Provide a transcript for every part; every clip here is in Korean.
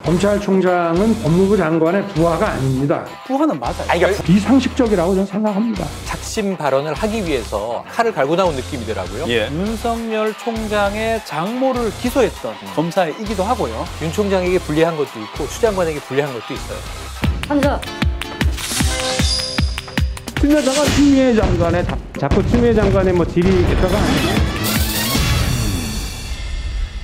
검찰총장은 법무부 장관의 부하가 아닙니다. 부하는 맞아요. 그러니까 비상식적이라고 저는 생각합니다. 작심 발언을 하기 위해서 칼을 갈고 나온 느낌이더라고요. 예. 윤석열 총장의 장모를 기소했던 검사이기도 하고요. 윤 총장에게 불리한 것도 있고 추 장관에게 불리한 것도 있어요. 판사. 추미애 장관의 자꾸 추미애 장관의 뭐 딜이 있다가 아니에요.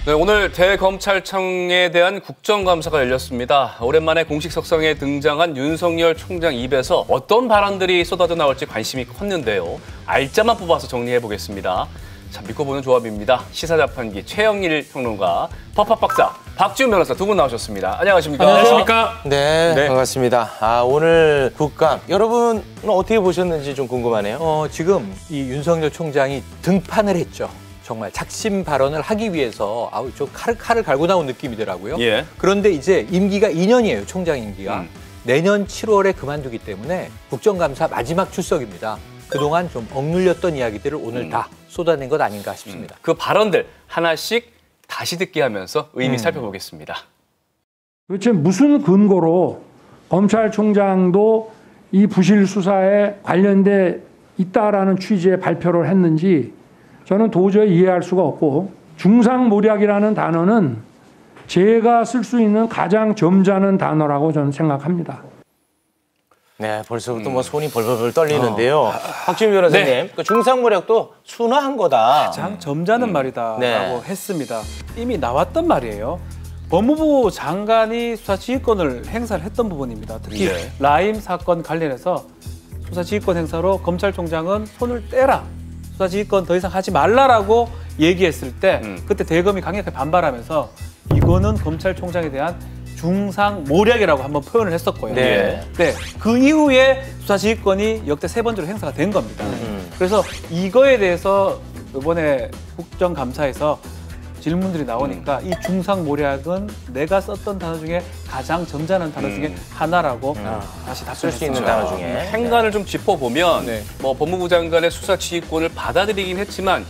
네, 오늘 대검찰청에 대한 국정감사가 열렸습니다. 오랜만에 공식 석상에 등장한 윤석열 총장 입에서 어떤 발언들이 쏟아져 나올지 관심이 컸는데요. 알짜만 뽑아서 정리해보겠습니다. 자, 믿고 보는 조합입니다. 시사자판기 최영일 평론가, 법학박사 박지훈 변호사 두 분 나오셨습니다. 안녕하십니까? 안녕하십니까? 네, 반갑습니다. 오늘 국감 여러분은 어떻게 보셨는지 좀 궁금하네요. 지금 이 윤석열 총장이 등판을 했죠. 정말 작심 발언을 하기 위해서 칼을 갈고 나온 느낌이더라고요. 예. 그런데 이제 임기가 2년이에요. 총장 임기가. 내년 7월에 그만두기 때문에 국정감사 마지막 출석입니다. 그동안 좀 억눌렸던 이야기들을 오늘 다 쏟아낸 것 아닌가 싶습니다. 그 발언들 하나씩 다시 듣게 하면서 의미 살펴보겠습니다. 도대체 무슨 근거로 검찰총장도 이 부실 수사에 관련돼 있다라는 취지의 발표를 했는지 저는 도저히 이해할 수가 없고, 중상모략이라는 단어는 제가 쓸 수 있는 가장 점잖은 단어라고 저는 생각합니다. 네, 벌써부터 뭐 손이 벌벌 떨리는데요. 박지훈 변호사님, 네. 그 중상모략도 순화한 거다. 가장 점잖은 말이다라고 네. 했습니다. 이미 나왔던 말이에요. 법무부 장관이 수사지휘권을 행사를 했던 부분입니다. 특히 네. 라임 사건 관련해서 수사지휘권 행사로 검찰총장은 손을 떼라. 수사지휘권 더 이상 하지 말라라고 얘기했을 때 그때 대검이 강력하게 반발하면서 이거는 검찰총장에 대한 중상모략이라고 한번 표현을 했었고요. 네. 네. 그 이후에 수사지휘권이 역대 3번째로 행사가 된 겁니다. 그래서 이거에 대해서 이번에 국정감사에서 질문들이 나오니까 이 중상모략은 내가 썼던 단어 중에 가장 점잖은 단어 중에 하나라고 다시 쓸 수 있는 답변했습니다. 단어 중에. 행간을 좀 짚어보면 네. 뭐 법무부 장관의 수사 지휘권을 받아들이긴 했지만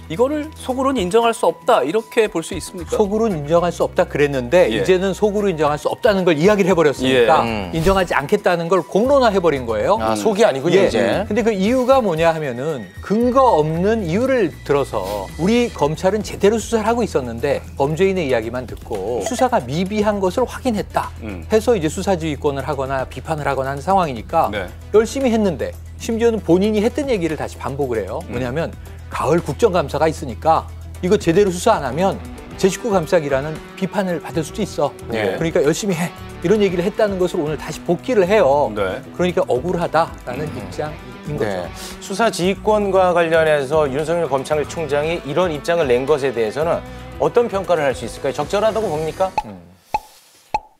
이거를 속으로는 인정할 수 없다 이렇게 볼 수 있습니까? 속으로는 인정할 수 없다 그랬는데 예. 이제는 속으로 인정할 수 없다는 걸 이야기를 해버렸으니까 인정하지 않겠다는 걸 공론화해버린 거예요. 속이 아니군요, 예. 이제. 근데 그 이유가 뭐냐 하면은 근거 없는 이유를 들어서 우리 검찰은 제대로 수사를 하고 있었는데 범죄인의 이야기만 듣고 수사가 미비한 것을 확인했다 해서 이제 수사지휘권을 하거나 비판을 하거나 하는 상황이니까 네. 열심히 했는데 심지어는 본인이 했던 얘기를 다시 반복을 해요. 뭐냐면 가을 국정감사가 있으니까 이거 제대로 수사 안 하면 제 식구 감싸기라는 비판을 받을 수도 있어. 네. 그러니까 열심히 해. 이런 얘기를 했다는 것을 오늘 다시 복귀를 해요. 네. 그러니까 억울하다라는 입장인 거죠. 네. 수사지휘권과 관련해서 윤석열 검찰총장이 이런 입장을 낸 것에 대해서는 어떤 평가를 할 수 있을까요? 적절하다고 봅니까?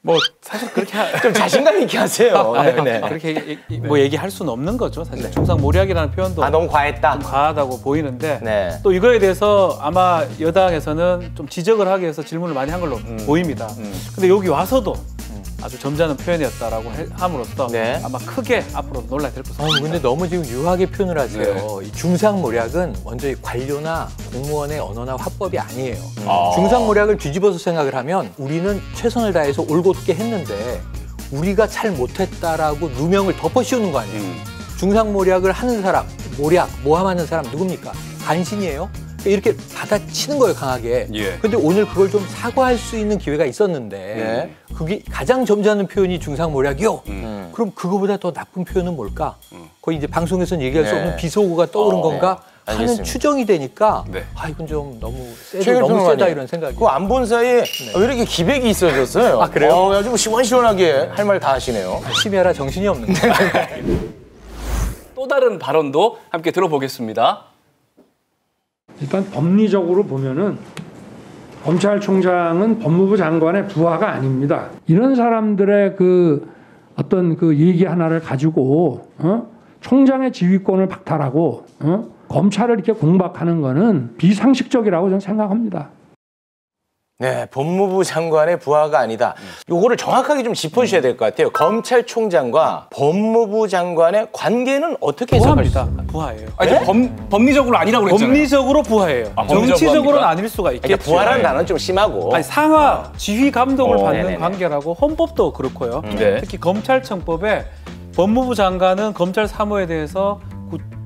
뭐 사실 그렇게 좀 자신감 있게 하세요. 네네. 그렇게 뭐 얘기할 수는 없는 거죠. 사실 중상모략이라는 표현도 너무 과했다. 좀 과하다고 보이는데 네. 또 이거에 대해서 아마 여당에서는 좀 지적을 하기 위해서 질문을 많이 한 걸로 보입니다. 근데 여기 와서도 아주 점잖은 표현이었다라고 함으로써 네. 아마 크게 앞으로 논란이 될 것입니다. 근데 너무 지금 유하게 표현을 하세요. 이 중상모략은 먼저 이 관료나 공무원의 언어나 화법이 아니에요. 중상모략을 뒤집어서 생각을 하면 우리는 최선을 다해서 올곧게 했는데 우리가 잘 못했다라고 누명을 덮어씌우는 거 아니에요. 중상모략을 하는 사람, 모함하는 사람 누굽니까? 간신이에요. 이렇게 받아치는 거예요, 강하게. 예. 근데 오늘 그걸 좀 사과할 수 있는 기회가 있었는데 그게 가장 점잖은 표현이 중상모략이요. 그럼 그거보다 더 나쁜 표현은 뭘까? 거의 이제 방송에서는 얘기할 수 없는 비속어가 떠오른 건가 하는 알겠습니다. 추정이 되니까 네. 이건 좀 너무 최근 너무 세다 평론가님, 이런 생각이. 그거 안 본 사이에 왜 이렇게 기백이 있어졌어요? 아, 그래요? 아주 시원시원하게 할 말 다 하시네요. 열심히 하라 정신이 없는 거. 또 다른 발언도 함께 들어보겠습니다. 일단 법리적으로 보면은 검찰총장은 법무부 장관의 부하가 아닙니다. 이런 사람들의 그 어떤 그 얘기 하나를 가지고 총장의 지휘권을 박탈하고 검찰을 이렇게 공박하는 거는 비상식적이라고 저는 생각합니다. 네, 법무부 장관의 부하가 아니다. 요거를 정확하게 좀 짚어주셔야 될 것 같아요. 검찰총장과 법무부 장관의 관계는 어떻게 해석할 수 부하입니다. 있습니까? 부하예요. 아니, 법리적으로 아니라고 그랬잖아요. 법리적으로 부하예요. 아, 법리적으로 정치적으로는 합니까? 아닐 수가 있겠죠. 그러니까 부하라는 단어는 좀 심하고. 아니, 상하 지휘 감독을 받는 네네네. 관계라고 헌법도 그렇고요. 네. 특히 검찰청법에 법무부 장관은 검찰 사무에 대해서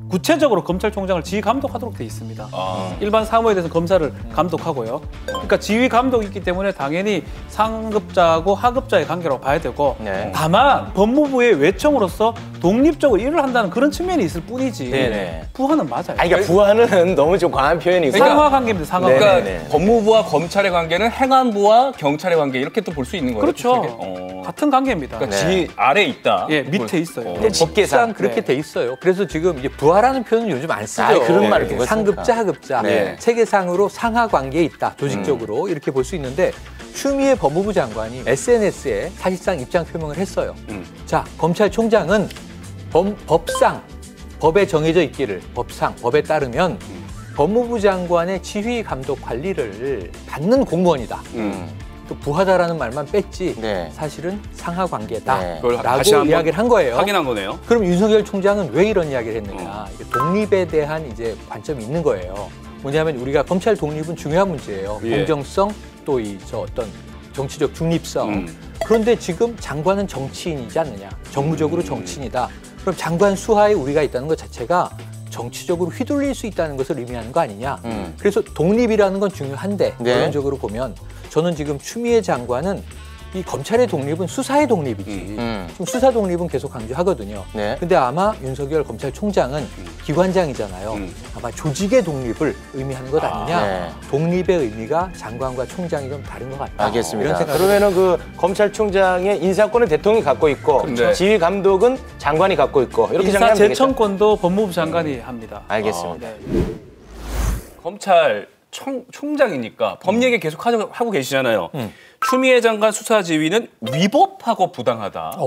구체적으로 검찰총장을 지휘 감독하도록 돼 있습니다. 일반 사무에 대해서 검사를 감독하고요. 그러니까 지휘 감독이 있기 때문에 당연히 상급자하고 하급자의 관계라고 봐야 되고 네. 다만 법무부의 외청으로서 독립적으로 일을 한다는 그런 측면이 있을 뿐이지 네네. 부하는 맞아요. 아니, 그러니까 부하는 너무 좀 과한 표현이고. 상하 관계입니다. 상하 관계. 그러니까 네네네. 법무부와 검찰의 관계는 행안부와 경찰의 관계 이렇게 또 볼 수 있는 거예요. 그렇죠. 비슷하게? 같은 관계입니다. 그러니까 네. 지휘 아래에 있다. 예, 밑에 있어요. 근데 법계상 그렇게 네. 돼 있어요. 그래서 지금 이제 부하라는 표현은 요즘 안 쓰죠. 아이, 그런 말을 네. 누가 상급자, 씁니까? 하급자, 네. 체계상으로 상하 관계에 있다. 조직적으로 이렇게 볼 수 있는데 추미애 법무부 장관이 SNS에 사실상 입장 표명을 했어요. 자, 검찰총장은 법상 법에 정해져 있기를 법상 법에 따르면 법무부 장관의 지휘 감독 관리를 받는 공무원이다. 또 부하다라는 말만 뺐지 네. 사실은 상하 네. 관계다라고 그걸 다시 한번 이야기를 한 거예요. 확인한 거네요. 그럼 윤석열 총장은 왜 이런 이야기를 했느냐? 이게 독립에 대한 이제 관점이 있는 거예요. 뭐냐면 우리가 검찰 독립은 중요한 문제예요. 예. 공정성 또 어떤 정치적 중립성. 그런데 지금 장관은 정치인이지 않느냐? 정무적으로 정치인이다. 그럼 장관 수하에 우리가 있다는 것 자체가 정치적으로 휘둘릴 수 있다는 것을 의미하는 거 아니냐? 그래서 독립이라는 건 중요한데 네. 결론적으로 보면 저는 지금 추미애 장관은 이 검찰의 독립은 수사의 독립이지. 지금 수사 독립은 계속 강조하거든요. 네. 근데 아마 윤석열 검찰총장은 기관장이잖아요. 아마 조직의 독립을 의미하는 것 아니냐. 네. 독립의 의미가 장관과 총장이 좀 다른 것 같다. 알겠습니다. 이런 생각. 그러면은 그 검찰총장의 인사권은 대통령이 갖고 있고 그렇죠. 지휘 감독은 장관이 갖고 있고 이렇게 인사 정리하면 되겠죠? 재청권도 법무부 장관이 합니다. 알겠습니다. 네. 검찰 총장이니까 법 얘기 계속 하고 계시잖아요. 추미애 장관 수사 지휘는 위법하고 부당하다.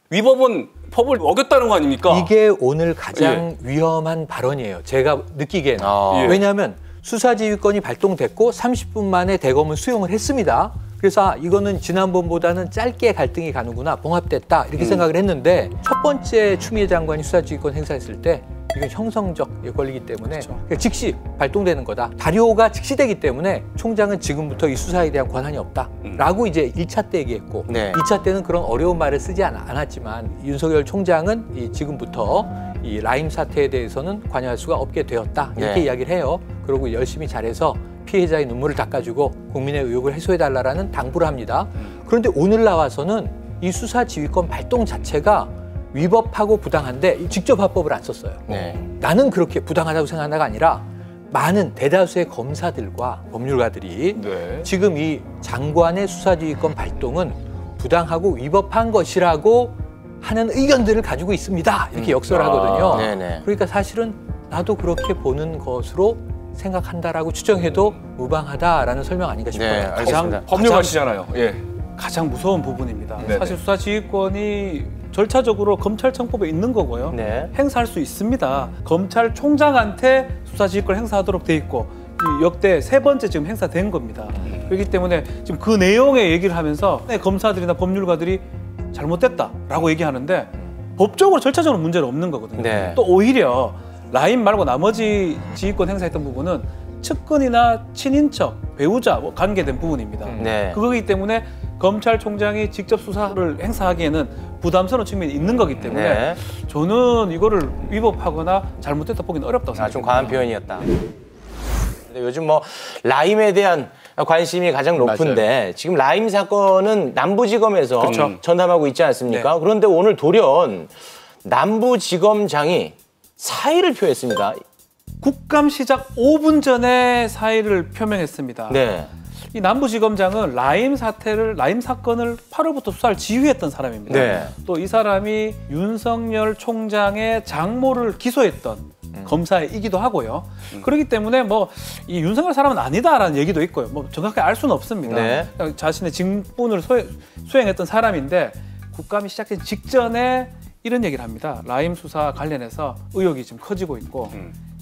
위법은 법을 어겼다는 거 아닙니까? 이게 오늘 가장 위험한 발언이에요. 제가 느끼기에는. 아. 예. 왜냐하면 수사지휘권이 발동됐고 30분 만에 대검은 수용을 했습니다. 그래서 이거는 지난번보다는 짧게 갈등이 가는구나, 봉합됐다 이렇게 생각을 했는데 첫 번째 추미애 장관이 수사지휘권 행사했을 때 이건 형성적 권리이기 때문에 그러니까 즉시 발동되는 거다. 발효가 즉시되기 때문에 총장은 지금부터 이 수사에 대한 권한이 없다라고 이제 1차 때 얘기했고 네. 2차 때는 그런 어려운 말을 쓰지 않았지만 윤석열 총장은 지금부터 이 라임 사태에 대해서는 관여할 수가 없게 되었다 이렇게 네. 이야기를 해요. 그리고 열심히 잘해서 피해자의 눈물을 닦아주고 국민의 의혹을 해소해달라는 당부를 합니다. 그런데 오늘 나와서는 이 수사 지휘권 발동 자체가 위법하고 부당한데 직접 합법을 안 썼어요. 네. 나는 그렇게 부당하다고 생각하다가 아니라 많은 대다수의 검사들과 법률가들이 네. 지금 이 장관의 수사지휘권 발동은 부당하고 위법한 것이라고 하는 의견들을 가지고 있습니다. 이렇게 역설하거든요. 네네. 그러니까 사실은 나도 그렇게 보는 것으로 생각한다라고 추정해도 무방하다라는 설명 아닌가 싶어요. 네, 알겠습니다. 법률가시잖아요. 예. 가장 무서운 부분입니다. 네네. 사실 수사지휘권이 절차적으로 검찰청법에 있는 거고요. 네. 행사할 수 있습니다. 검찰총장한테 수사지휘권 행사하도록 돼 있고 이 역대 3번째 지금 행사된 겁니다. 그렇기 때문에 지금 그 내용의 얘기를 하면서 검사들이나 법률가들이 잘못됐다라고 얘기하는데 법적으로 절차적으로 문제는 없는 거거든요. 네. 또 오히려 라임 말고 나머지 지휘권 행사했던 부분은 측근이나 친인척, 배우자 관계된 부분입니다. 네. 그거기 때문에 검찰총장이 직접 수사를 행사하기에는 부담스러운 측면이 있는 거기 때문에 네. 저는 이거를 위법하거나 잘못됐다 보기는 어렵다고 생각합니다. 좀 과한 표현이었다. 근데 요즘 뭐 라임에 대한 관심이 가장 높은데 지금 라임 사건은 남부지검에서 그렇죠. 전담하고 있지 않습니까? 그런데 오늘 돌연 남부지검장이 사의를 표했습니다. 국감 시작 5분 전에 사의를 표명했습니다. 네. 이 남부지검장은 라임 사건을 8월부터 수사를 지휘했던 사람입니다. 네. 또 이 사람이 윤석열 총장의 장모를 기소했던 검사이기도 하고요. 그렇기 때문에 뭐 이 윤석열 사람은 아니다라는 얘기도 있고요. 뭐 정확하게 알 수는 없습니다. 네. 그냥 자신의 직분을 수행했던 사람인데 국감이 시작된 직전에 이런 얘기를 합니다. 라임 수사 관련해서 의혹이 지금 커지고 있고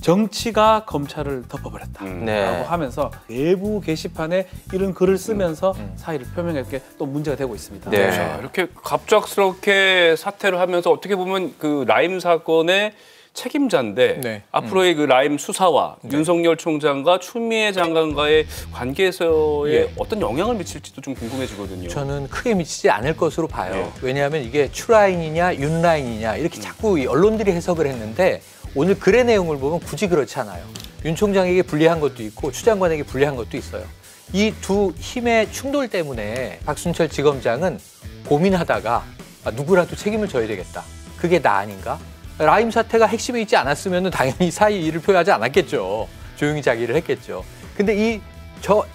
정치가 검찰을 덮어버렸다라고 네. 하면서 내부 게시판에 이런 글을 쓰면서 사의를 표명했게 또 문제가 되고 있습니다. 네. 자, 이렇게 갑작스럽게 사퇴를 하면서 어떻게 보면 그 라임 사건의 책임자인데 네. 앞으로의 그 라임 수사와 윤석열 총장과 추미애 장관과의 관계에서의 예. 어떤 영향을 미칠지도 좀 궁금해지거든요. 저는 크게 미치지 않을 것으로 봐요. 네. 왜냐하면 이게 추라인이냐 윤라인이냐 이렇게 자꾸 이 언론들이 해석을 했는데 오늘 글의 내용을 보면 굳이 그렇지 않아요. 윤 총장에게 불리한 것도 있고 추 장관에게 불리한 것도 있어요. 이 두 힘의 충돌 때문에 박순철 지검장은 고민하다가 누구라도 책임을 져야 되겠다. 그게 나 아닌가? 라임 사태가 핵심에 있지 않았으면 당연히 사의를 표하지 않았겠죠. 조용히 자기를 했겠죠. 근데 이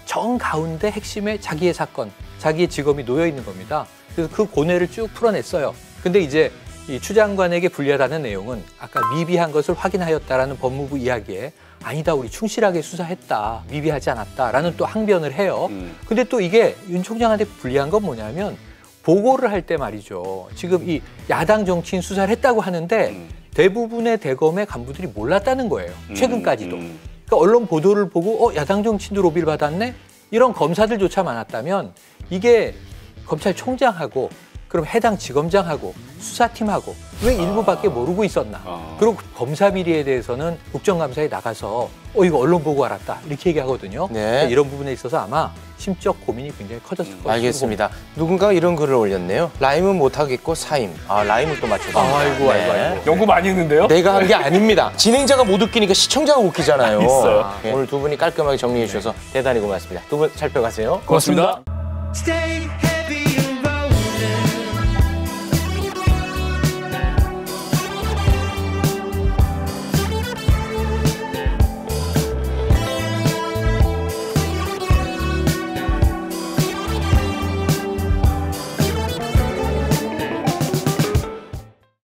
정 가운데 핵심에 자기의 사건, 자기의 직업이 놓여 있는 겁니다. 그래서 그 고뇌를 쭉 풀어냈어요. 근데 이제 이 추 장관에게 불리하다는 내용은 아까 미비한 것을 확인하였다라는 법무부 이야기에 아니다, 우리 충실하게 수사했다, 미비하지 않았다라는 또 항변을 해요. 근데 또 이게 윤 총장한테 불리한 건 뭐냐면 보고를 할 때 말이죠. 지금 이 야당 정치인 수사를 했다고 하는데 대부분의 대검의 간부들이 몰랐다는 거예요. 최근까지도. 그러니까 언론 보도를 보고 야당 정치인도 로비를 받았네? 이런 검사들조차 많았다면 이게 검찰총장하고 그럼 해당 지검장하고 수사팀하고 왜 일부밖에 모르고 있었나. 그리고 검사 비리에 대해서는 국정감사에 나가서 이거 언론 보고 알았다 이렇게 얘기하거든요. 네. 그러니까 이런 부분에 있어서 아마 심적 고민이 굉장히 커졌을 것으로 알겠습니다. 누군가가 이런 글을 올렸네요. 라임은 못하겠고 사임. 라임을 또 맞춰서. 아이고. 연구 많이 했는데요? 내가 한 게 아닙니다. 진행자가 못 웃기니까 시청자가 웃기잖아요. 있어요. 오늘 두 분이 깔끔하게 정리해 주셔서 대단히 고맙습니다. 두 분 잘 펴가세요. 고맙습니다. Stay